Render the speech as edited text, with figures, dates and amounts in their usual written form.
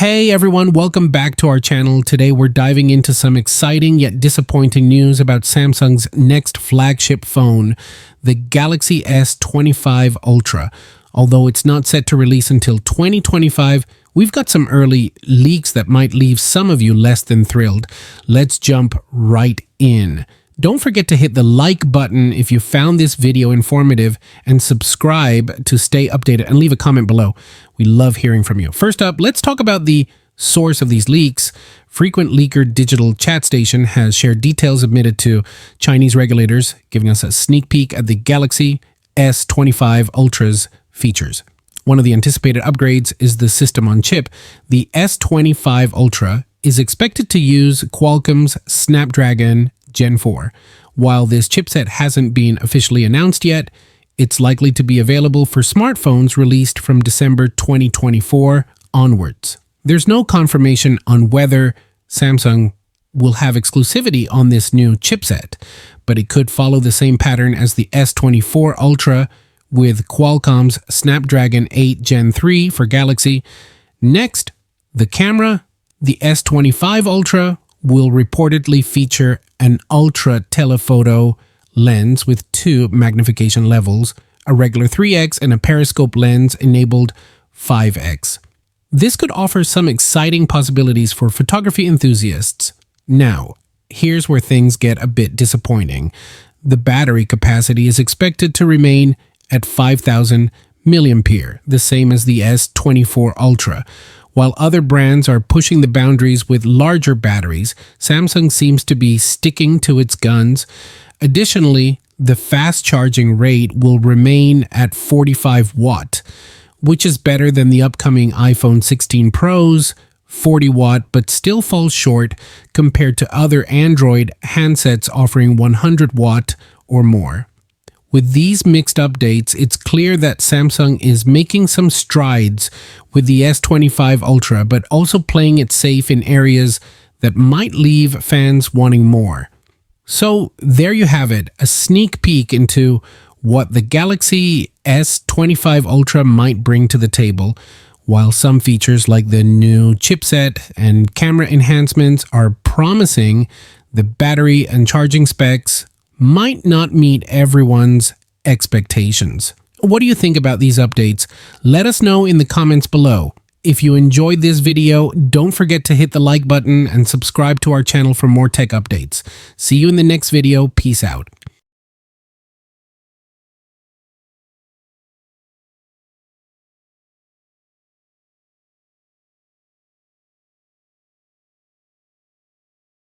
Hey everyone, welcome back to our channel. Today we're diving into some exciting yet disappointing news about Samsung's next flagship phone, the Galaxy S25 Ultra. Although it's not set to release until 2025, we've got some early leaks that might leave some of you less than thrilled. Let's jump right in. Don't forget to hit the like button if you found this video informative and subscribe to stay updated and leave a comment below. We love hearing from you. First up, let's talk about the source of these leaks. Frequent Leaker Digital Chat Station has shared details submitted to Chinese regulators, giving us a sneak peek at the Galaxy S25 Ultra's features. One of the anticipated upgrades is the system on chip. The S25 Ultra is expected to use Qualcomm's Snapdragon Gen 4. While this chipset hasn't been officially announced yet, it's likely to be available for smartphones released from December 2024 onwards. There's no confirmation on whether Samsung will have exclusivity on this new chipset, but it could follow the same pattern as the S24 Ultra with Qualcomm's Snapdragon 8 Gen 3 for Galaxy. Next, the camera. The S25 Ultra will reportedly feature an ultra-telephoto lens with 2 magnification levels, a regular 3x and a periscope lens enabled 5x. This could offer some exciting possibilities for photography enthusiasts. Now, here's where things get a bit disappointing. The battery capacity is expected to remain at 5,000 mAh, the same as the S24 Ultra. While other brands are pushing the boundaries with larger batteries, Samsung seems to be sticking to its guns. Additionally, the fast charging rate will remain at 45 watt, which is better than the upcoming iPhone 16 Pro's 40 watt, but still falls short compared to other Android handsets offering 100 watt or more. With these mixed updates, it's clear that Samsung is making some strides with the S25 Ultra, but also playing it safe in areas that might leave fans wanting more. So there you have it, a sneak peek into what the Galaxy S25 Ultra might bring to the table. While some features like the new chipset and camera enhancements are promising, the battery and charging specs might not meet everyone's expectations. What do you think about these updates? Let us know in the comments below. If you enjoyed this video, don't forget to hit the like button and subscribe to our channel for more tech updates. See you in the next video. Peace out.